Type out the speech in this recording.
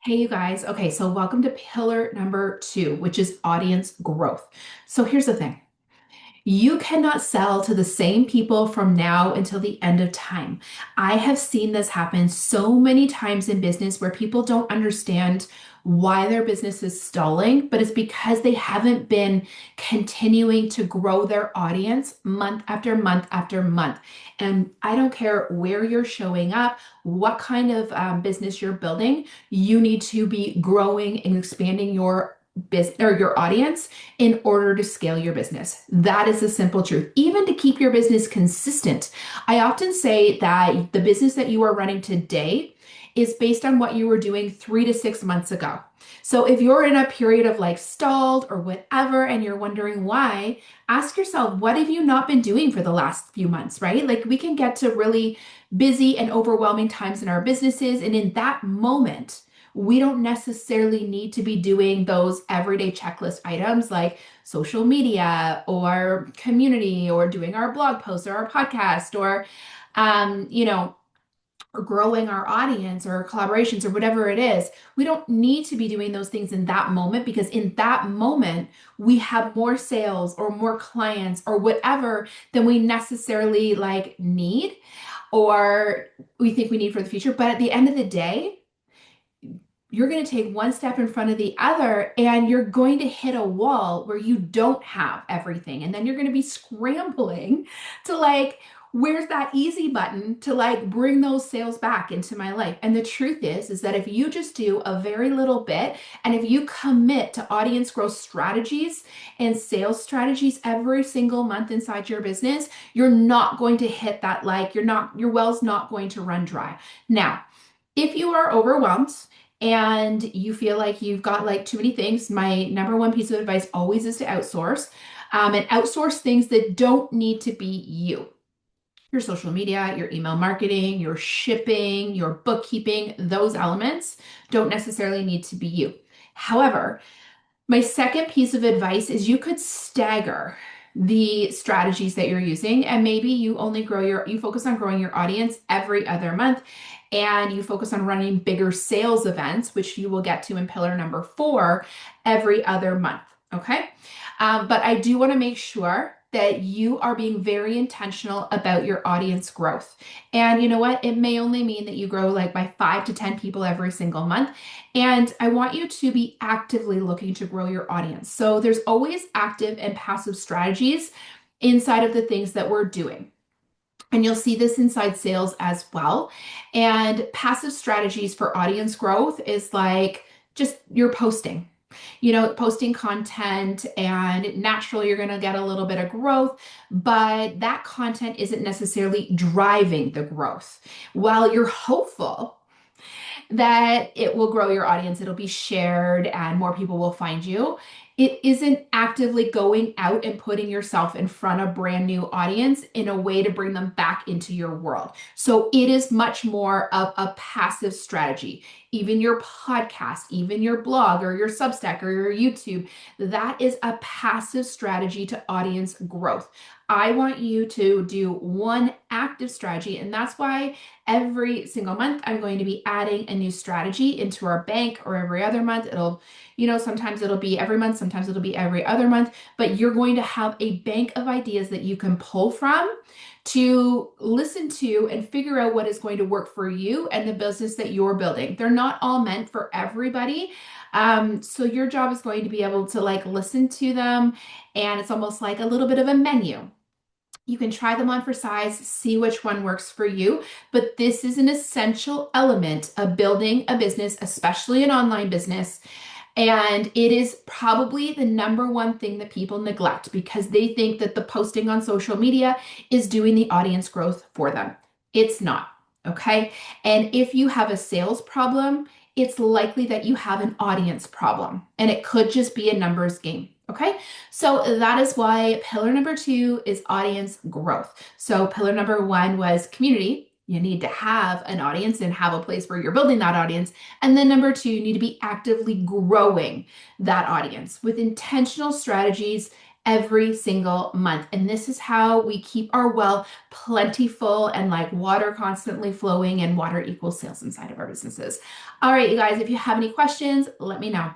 Hey, you guys. Okay, so welcome to pillar number two, which is audience growth. So here's the thing. You cannot sell to the same people from now until the end of time. I have seen this happen so many times in business where people don't understand why their business is stalling, but it's because they haven't been continuing to grow their audience month after month after month. And I don't care where you're showing up, what kind of business you're building, you need to be growing and expanding your business or your audience in order to scale your business. That is the simple truth. Even to keep your business consistent. I often say that the business that you are running today is based on what you were doing 3 to 6 months ago. So if you're in a period of like stalled or whatever, and you're wondering why, ask yourself, what have you not been doing for the last few months, right? Like we can get to really busy and overwhelming times in our businesses. And in that moment, we don't necessarily need to be doing those everyday checklist items like social media or community or doing our blog posts or our podcast or, you know, or growing our audience or collaborations or whatever it is. We don't need to be doing those things in that moment because in that moment, we have more sales or more clients or whatever than we necessarily like need or we think we need for the future. But at the end of the day, you're going to take one step in front of the other and you're going to hit a wall where you don't have everything. And then you're going to be scrambling to like, where's that easy button to like bring those sales back into my life? And the truth is that if you just do a very little bit and if you commit to audience growth strategies and sales strategies every single month inside your business, you're not going to hit that like, your well's not going to run dry. Now, if you are overwhelmed, and you feel like you've got like too many things, my number one piece of advice always is to outsource and outsource things that don't need to be you. Your social media, your email marketing, your shipping, your bookkeeping, those elements don't necessarily need to be you. However, my second piece of advice is you could stagger the strategies that you're using and maybe you focus on growing your audience every other month and you focus on running bigger sales events, which you will get to in pillar number four every other month. Okay. But I do want to make sure that you are being very intentional about your audience growth. And you know what? It may only mean that you grow like by 5 to 10 people every single month. And I want you to be actively looking to grow your audience. So there's always active and passive strategies inside of the things that we're doing. And you'll see this inside sales as well. And passive strategies for audience growth is like just you're posting, posting content, and naturally you're going to get a little bit of growth, but that content isn't necessarily driving the growth. While you're hopeful that it will grow your audience, it'll be shared, and more people will find you. It isn't actively going out and putting yourself in front of a brand new audience in a way to bring them back into your world. So it is much more of a passive strategy. Even your podcast, even your blog or your Substack or your YouTube, that is a passive strategy to audience growth. I want you to do one active strategy, and that's why every single month I'm going to be adding a new strategy into our bank, or every other month sometimes it'll be every month, sometimes it'll be every other month, but you're going to have a bank of ideas that you can pull from to listen to and figure out what is going to work for you and the business that you're building. They're not all meant for everybody. So your job is going to be able to like listen to them, and it's almost like a little bit of a menu. You can try them on for size, see which one works for you, but this is an essential element of building a business, especially an online business. And it is probably the number one thing that people neglect because they think that the posting on social media is doing the audience growth for them. It's not, okay? And if you have a sales problem, it's likely that you have an audience problem, and it could just be a numbers game. Okay, so that is why pillar number two is audience growth. So pillar number one was community. You need to have an audience and have a place where you're building that audience. And then number two, you need to be actively growing that audience with intentional strategies every single month. And this is how we keep our well plentiful and like water constantly flowing, and water equals sales inside of our businesses. All right, you guys, if you have any questions, let me know.